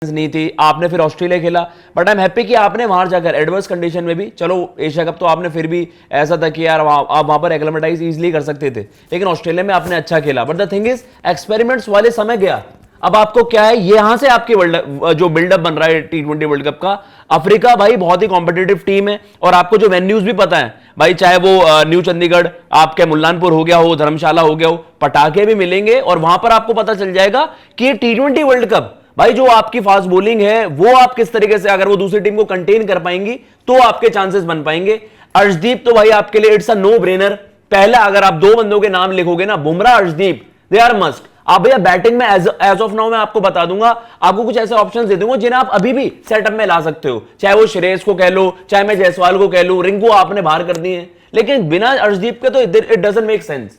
नहीं थी, आपने फिर ऑस्ट्रेलिया खेला, बट आई एम हैप्पी कि आपने वहां जाकर एडवर्स कंडीशन में भी, चलो एशिया कप तो आपने फिर भी ऐसा था कि यार आप वहां पर एक्लेमेटाइज इजीली कर सकते थे, लेकिन ऑस्ट्रेलिया में आपने अच्छा खेला। But the thing is experiments वाले समय गया, अब आपको क्या है, ये यहां से आपके वर्ल्ड जो बिल्डअप बन रहा है T20 वर्ल्ड कप का। अफ्रीका भाई बहुत ही कॉम्पिटेटिव टीम है, और आपको जो वेन्यूज भी पता है भाई, चाहे वो न्यू चंडीगढ़, आपके मुल्लानपुर हो गया हो, धर्मशाला हो गया हो, पटाखे भी मिलेंगे, और वहां पर आपको पता चल जाएगा कि ये T20 वर्ल्ड कप भाई, जो आपकी फास्ट बॉलिंग है वो आप किस तरीके से, अगर वो दूसरी टीम को कंटेन कर पाएंगी तो आपके चांसेस बन पाएंगे। अर्शदीप तो भाई आपके लिए इट्स अ नो ब्रेनर। पहला अगर आप दो बंदों के नाम लिखोगे ना, Bumrah, Arshdeep, they are must. आप भैया बैटिंग में एज ऑफ नाउ मैं आपको बता दूंगा, आपको कुछ ऐसे ऑप्शंस दे दूंगा जिन्हें आप अभी भी सेटअप में ला सकते हो, चाहे वो श्रेयस को कह लो, चाहे मैं जायसवाल को कह लूं, रिंकू आपने बाहर कर दिए, लेकिन बिना अर्शदीप के तो it doesn't make sense.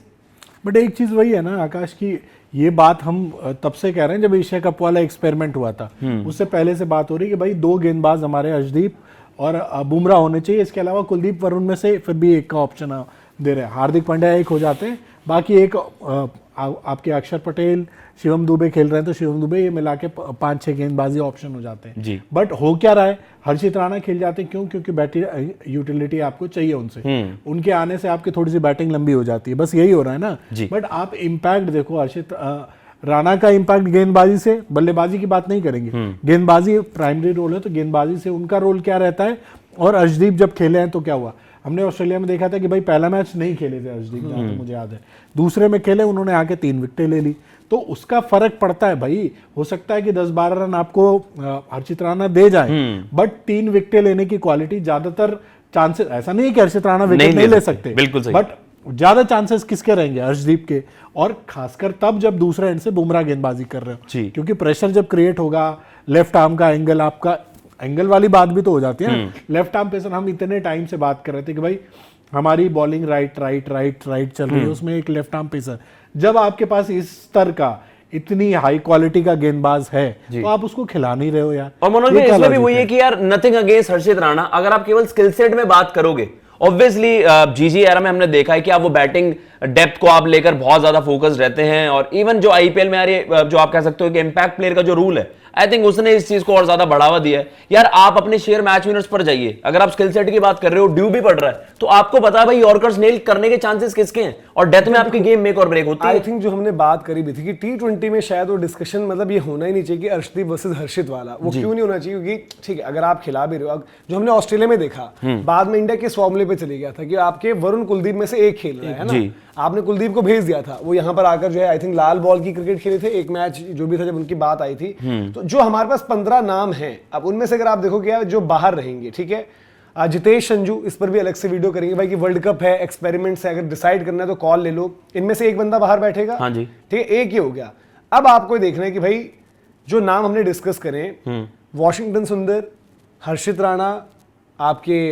But एक चीज वही है ना आकाश की, ये बात हम तब से कह रहे हैं जब एशिया कप वाला एक्सपेरिमेंट हुआ था, उससे पहले से बात हो रही है कि भाई दो गेंदबाज हमारे अर्शदीप और बुमराह होने चाहिए, इसके अलावा कुलदीप वरुण में से फिर भी एक का ऑप्शन दे रहे हैं। हार्दिक पांड्या एक हो जाते हैं, बाकी एक आपके अक्षर पटेल, शिवम दुबे खेल रहे हैं तो शिवम दुबे, ये मिला के 5-6 गेंदबाजी ऑप्शन हो जाते हैं। बट हो क्या रहा है, हर्षित राणा खेल जाते हैं, क्यों? क्योंकि बैटिंग यूटिलिटी आपको चाहिए उनसे, उनके आने से आपकी थोड़ी सी बैटिंग लंबी हो जाती है, बस यही हो रहा है ना। बट आप इम्पैक्ट देखो, हर्षित राणा का इम्पैक्ट गेंदबाजी से, बल्लेबाजी की बात नहीं करेंगे, गेंदबाजी प्राइमरी रोल है, तो गेंदबाजी से उनका रोल क्या रहता है। और अर्शदीप जब खेले हैं तो क्या हुआ, हमने ऑस्ट्रेलिया में देखा था कि भाई पहला मैच नहीं खेले थे अर्शदीप, जहां तक मुझे याद है, दूसरे में खेले, उन्होंने आके 3 विकेटें ले ली, तो उसका फर्क पड़ता है भाई। हो सकता है कि 10-12 रन आपको हर्षित राणा दे जाए, बट 3 विकेटें लेने की क्वालिटी ज्यादातर चांसेस, ऐसा नहीं है कि हर्षित राणा विकेट नहीं ले सकते, बिल्कुल सही, बट ज्यादा चांसेस किसके रहेंगे, अर्शदीप के। और खासकर तब जब दूसरे एंड से बुमराह गेंदबाजी कर रहे हो, क्योंकि प्रेशर जब क्रिएट होगा, लेफ्ट आर्म का एंगल, आपका एंगल वाली बात भी तो हो जाती है ना। लेफ्ट आर्म पेसर, हम इतने टाइम से बात कर रहे थे कि भाई हमारी बॉलिंग राइट चल रही है, उसमें एक लेफ्ट आर्म पेसर, जब आपके पास इस स्तर का इतनी हाई क्वालिटी का गेंदबाज है तो आप उसको खिला नहीं रहे हो यार। और मनोज भाई इसमें भी वही है कि यार नथिंग अगेंस्ट हर्षित राणा, अगर आप केवल स्किल सेट में बात करोगे, ऑब्वियसली जीजी एरा में हमने देखा है कि आप वो बैटिंग डेप्थ को आप लेकर बहुत ज्यादा फोकस रहते हैं, और इवन जो आईपीएल में आ रही है, जो आप कह सकते हो कि इंपैक्ट प्लेयर का जो रूल है, आई थिंक उसने इस चीज को और ज्यादा बढ़ावा दिया है। यार आप अपने शेयर मैच विनर्स पर जाइए, अगर आप स्किल सेट की बात कर रहे हो, ड्यू भी पड़ रहा है, तो आपको पता है भाई यॉर्कर्स नेल करने के चांसेस किसके हैं, और डेथ में आपकी गेम मेक और ब्रेक होती है। आई थिंक जो हमने बात करी भी थी कि T20 में शायद वो डिस्कशन, मतलब ये होना ही नहीं चाहिए कि अर्शदीप वर्सेस हर्षित वाला, वो क्यों नहीं होना चाहिए, क्योंकि ठीक है अगर आप खिला भी रहे हो, जो हमने ऑस्ट्रेलिया में देखा, बाद में इंडिया के इस फॉर्मूले पे चले गया था कि आपके वरुण कुलदीप में से एक खेल रहा है ना, आपने कुलदीप को भेज दिया था, वो यहाँ पर आकर जो है आई थिंक लाल बॉल की क्रिकेट खेले थे एक मैच जो भी था जब उनकी बात आई थी। तो जो हमारे पास 15 नाम हैं, अब उनमें से अगर आप देखोगे जो बाहर रहेंगे, ठीक है, जितेश संजू, इस पर भी अलग से वीडियो करेंगे भाई कि वर्ल्ड कप है, एक्सपेरिमेंट्स है, अगर डिसाइड करना है तो कॉल ले लो, इनमें से एक बंदा बाहर बैठेगा, हाँ जी, ठीक है, एक ही हो गया। अब आपको देखना है कि भाई जो नाम हमने डिस्कस करें, वॉशिंगटन सुंदर, हर्षित राणा, आपके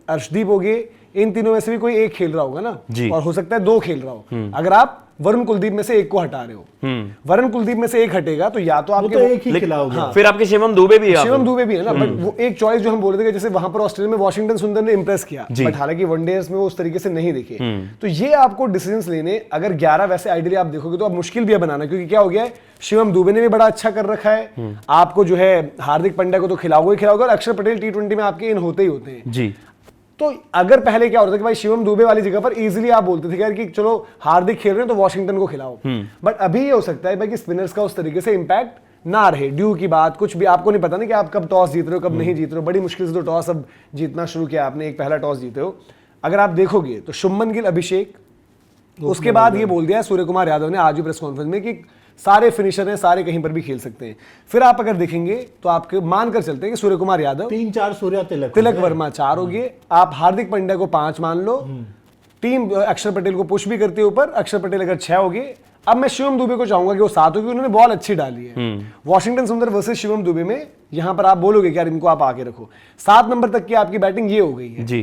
अर्शदीप हो गए, इन तीनों में से भी कोई एक खेल रहा होगा ना, और हो सकता है 2 खेल रहा हो। अगर आप वरुण कुलदीप में से एक को हटा रहे हो, वरुण कुलदीप में से एक हटेगा तो या तो आपके तो एक ही खिलाओगे। हाँ, फिर आपके शिवम दुबे भी है, शिवम दुबे भी है ना, बट वो एक चॉइस जो हम बोल रहे थे, जैसे वहां पर ऑस्ट्रेलिया में वॉशिंगटन सुंदर ने इंप्रेस किया, बट हालांकि वनडेज में वो उस तरीके से नहीं दिखे। तो ये आपको डिसीजंस लेने, अगर 11 वैसे आइडियली आप देखोगे तो आप मुश्किल भी है बनाना, क्योंकि क्या हो गया है, शिवम दुबे ने भी बड़ा अच्छा कर रखा है, आपको जो है हार्दिक पांड्या को तो खिलाओगे, और अक्षर पटेल T20 में आपके इन होते ही होते हैं जी। तो अगर पहले क्या होता था कि भाई शिवम दुबे वाली जगह पर इजीली आप बोलते थे यार कि चलो हार्दिक खेल रहे हैं तो वॉशिंगटन को खिलाओ, बट अभी ये हो सकता है भाई कि स्पिनर्स का उस तरीके से इंपैक्ट ना रहे, ड्यू की बात, कुछ भी आपको नहीं पता ना कि आप कब टॉस जीत रहे हो, कब नहीं जीत रहे हो, बड़ी मुश्किल से तो टॉस अब जीतना शुरू किया आपने, एक पहला टॉस जीते हो। अगर आप देखोगे तो शुभमन गिल, अभिषेक, उसके बाद ये बोल दिया सूर्य कुमार यादव ने आज भी प्रेस कॉन्फ्रेंस में कि सारे फिनिशर हैं, सारे कहीं पर भी खेल सकते हैं। फिर आप अगर देखेंगे तो आपके मानकर चलते हैं कि सूर्य कुमार यादव 3-4, सूर्य तिलक वर्मा 4 हो गए, आप हार्दिक पांड्या को 5 मान लो, टीम अक्षर पटेल को पुश भी करते ऊपर, अक्षर पटेल अगर 6 हो गए, अब मैं शिवम दुबे को चाहूंगा कि वो 7 होगी, उन्होंने बॉल अच्छी डाली है। वॉशिंगटन सुंदर वर्सेस शिवम दुबे में यहां पर आप बोलोगे कि यार इनको आप आगे रखो, 7 नंबर तक की आपकी बैटिंग ये हो गई है जी,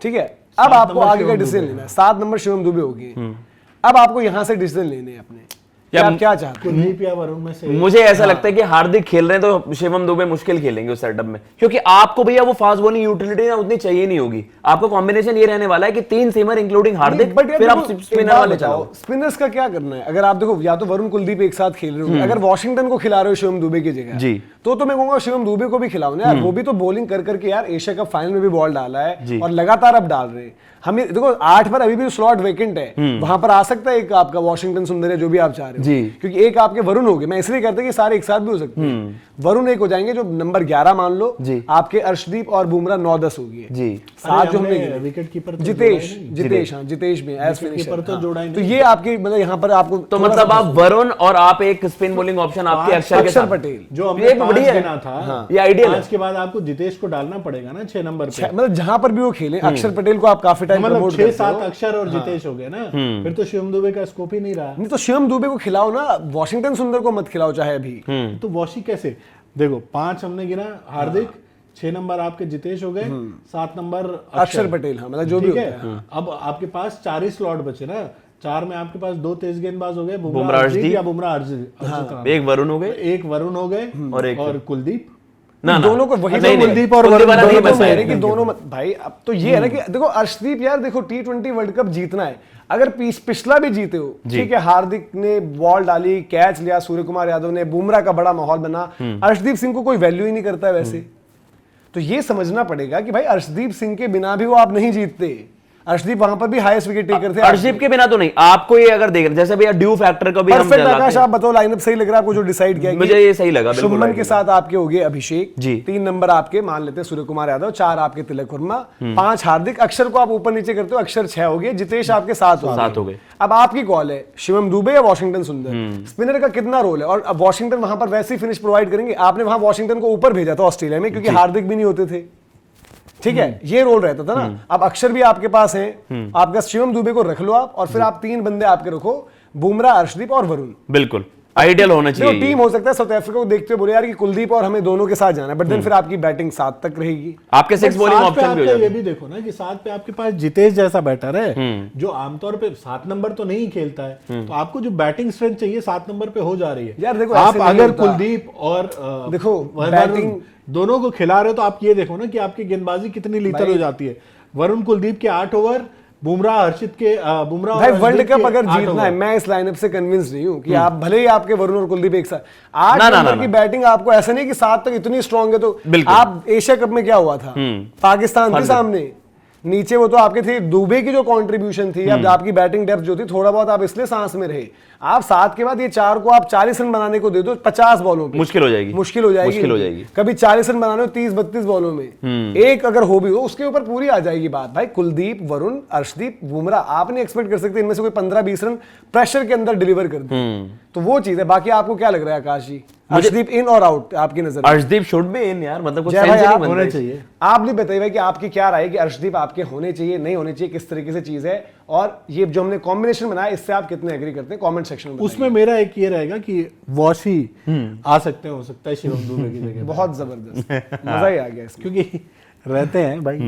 ठीक है। अब आपको आगे का डिसीजन लेना है, 7 नंबर शिवम दुबे होगी, अब आपको यहां से डिसीजन लेने हैं अपने कि आप क्या चाहते हैं। कुलदीप या वरुण में से मुझे ऐसा लगता है कि हार्दिक खेल रहे हैं तो शिवम दुबे मुश्किल खेलेंगे उस सेटअप में, क्योंकि आपको भैया वो फास्ट बॉलिंग यूटिलिटी ना उतनी चाहिए नहीं होगी। आपको कॉम्बिनेशन ये रहने वाला है कि 3 सीमर इंक्लूडिंग हार्दिक, बट फिर आप स्पिनर वाले चलाओ। स्पिनर्स का क्या करना है? अगर आप देखो या तो वरुण कुलदीप एक साथ खेल रहे हो, अगर वॉशिंगटन को खिला रहे हो शिवम दुबे की जगह, जी। तो मैं कहूंगा शिवम दुबे को भी खिलाओ ना यार। वो भी तो बॉलिंग कर करके यार एशिया कप फाइनल में भी बॉल डाला है और लगातार अब डाल रहे हैं। हमें देखो 8 पर अभी भी स्लॉट वेकेंट है, वहां पर आ सकता है एक आपका वॉशिंगटन सुंदर है, जो भी आप चाह रहे हो जी। क्योंकि एक आपके वरुण हो गए, मैं इसलिए कहता कि सारे एक साथ भी हो सकते हैं। वरुण एक हो जाएंगे जो नंबर 11 मान लो जी। आपके अर्शदीप और बुमराह 9-10 हो गई है जी। साथ जो हमने विकेट कीपर जितेश में एज कीपर तो जोड़ा ही तो नहीं। ये आपकी मतलब यहाँ पर आपको तो मतलब आप वरुण और आप एक स्पिन बॉलिंग ऑप्शन आपके अक्षर के अक्षर साथ। पटेल जो ये हमने बढ़िया 5 है। गिना था, ये आइडियल है। 5 के बाद आपको जितेश को डालना पड़ेगा ना 6 नंबर पे। मतलब जहां पर भी वो खेले अक्षर पटेल को आप काफी टाइम मतलब प्रमोट 6 करते 7 हो। अक्षर और जितेश हो गए ना, फिर तो शिवम दुबे का स्कोप ही नहीं रहा। नहीं तो शिवम दुबे को खिलाओ ना, वॉशिंगटन सुंदर को मत खिलाओ चाहे अभी। तो वॉशी कैसे? देखो 5 हमने गिना, हार्दिक 6 नंबर आपके जितेश हो गए, 7 नंबर अक्षर पटेल, हाँ मतलब जो भी ठीक होता है। है। अब आपके पास 4 ही स्लॉट बचे ना, 4 में आपके पास 2 तेज गेंदबाज हो गए, बुमराह बुमराह अर्शदीप अर्शदीप या बुमराह अर्शदीप, एक वरुण हो गए एक वरुण हो गए और कुलदीप। ना दोनों को वही नहीं, नहीं, कुलदीप और कुलदीप वरुण वाला दोनों नहीं को बचा मैं है। कि दोनों भाई अब तो ये है ना कि देखो अर्शदीप यार, देखो T20 वर्ल्ड कप जीतना है, अगर पिछला भी जीते हो ठीक है, हार्दिक ने बॉल डाली, कैच लिया, सूर्य कुमार यादव ने, बुमराह का बड़ा माहौल बना, अर्शदीप सिंह को कोई वैल्यू ही नहीं करता है वैसे। तो ये समझना पड़ेगा कि भाई अर्शदीप सिंह के बिना भी वो आप नहीं जीतते। अर्शदीप वहां पर भी हाईएस्ट विकेट टेकर थे। अर्शदीप के बिना तो नहीं, आपको ये अगर देख जैसे भैया ड्यू फैक्टर का भी हम परफेक्ट चलाते आकाश, हैं। आप बताओ लाइनअप सही लग रहा है आपको जो डिसाइड किया? मुझे ये सही लगा, बिल्कुल शुभमन right के लगा। साथ आपके हो गए अभिषेक जी। 3 नंबर आपके मान लेते हैं सूर्य कुमार यादव, 4 आपके तिलक वर्मा, 5 हार्दिक, अक्षर को आप ऊपर नीचे करते हो, अक्षर 6 हो गए, जितेश आपके 7 हो गए। अब आपकी कॉल है शिवम दुबे या वॉशिंगटन सुंदर, स्पिनर का कितना रोल है? और अब वॉशिंगटन वहां पर वैसे ही फिनिश प्रोवाइड करेंगे। आपने वहां वॉशिंगटन को ऊपर भेजा था ऑस्ट्रेलिया में क्योंकि हार्दिक भी नहीं होते थे, ठीक है, ये रोल रहता था ना। अब अक्षर भी आपके पास है, आपका शिवम दुबे को रख लो आप, और फिर आप 3 बंदे आपके रखो, बुमराह, अर्शदीप और वरुण। बिल्कुल आइडियल होना देखो चाहिए। टीम हो सकता है साउथ अफ्रीका को देखते हुए बोले यार कि कुलदीप और हमें दोनों के साथ जाना है, बट देन फिर आपकी बैटिंग 7 तक रहेगी। आपके 6 बॉलिंग सात पे ऑप्शन भी हो आपका ये जाते भी देखो ना कि 7 पे आपके पास जितेश जैसा बैटर है जो आमतौर पे 7 नंबर तो नहीं खेलता है, तो आपको जो बैटिंग स्ट्रेंथ चाहिए 7 नंबर पे हो जा रही है। यार देखो आप ऐसे नहीं अगर होता। कुलदीप और देखो, वरुण बैटिंग दोनों को खिला रहे हो तो आप ये देखो ना कि आपकी गेंदबाजी कितनी लीथल हो जाती है। वरुण कुलदीप के 8 ओवर, बुमराह हर्षित के बुमराह और भाई वर्ल्ड हर्षदीप कप के अगर 8 जीतना है, ओवर। मैं इस लाइनअप से कन्विंस नहीं हूं कि आप भले ही आपके वरुण और कुलदीप एक साथ 8 ना, ना, नंबर ना, की ना। बैटिंग आपको ऐसा नहीं कि 7 तक इतनी स्ट्रांग है। तो बिल्कुल। आप एशिया कप में क्या हुआ था, पाकिस्तान थी सामने, नीचे वो तो आपके थे, दुबे की जो कंट्रीब्यूशन थी, अब आपकी बैटिंग डेप्थ जो थी, थोड़ा बहुत आप इसलिए सांस में रहे। आप 7 के बाद ये 4 को आप 40 रन बनाने को दे दो 50 बॉलों पे, मुश्किल हो जाएगी। मुश्किल हो जाएगी, मुश्किल हो जाएगी। कभी 40 रन बनाने हो 30-32 बॉलों में, एक अगर हो भी हो उसके ऊपर पूरी आ जाएगी बात। भाई कुलदीप, वरुण, अर्शदीप, बुमराह, आप नहीं एक्सपेक्ट कर सकते इनमें से कोई 15-20 रन प्रेशर के अंदर डिलीवर कर दे, तो वो चीज है। बाकी आपको क्या लग रहा है आकाश जी, अर्शदीप इन और आउट आपकी नजर में? अर्शदीप शुड बी इन यार, मतलब कुछ जय सेंस भाई, ही नहीं आप बनता होने है। चाहिए। आप नहीं बताइए भाई कि आपकी क्या राय है कि अर्शदीप आपके होने चाहिए, नहीं होने चाहिए, किस तरीके से चीज है, और ये जो हमने कॉम्बिनेशन बनाया इससे आप कितने एग्री करते हैं कमेंट सेक्शन में उसमें मेरा एक ये रहेगा कि वॉशी आ सकते हैं, हो सकता है शिवम दुबे की जगह। बहुत जबरदस्त मजा ही आ गया इसमें। क्योंकि रहते हैं भाई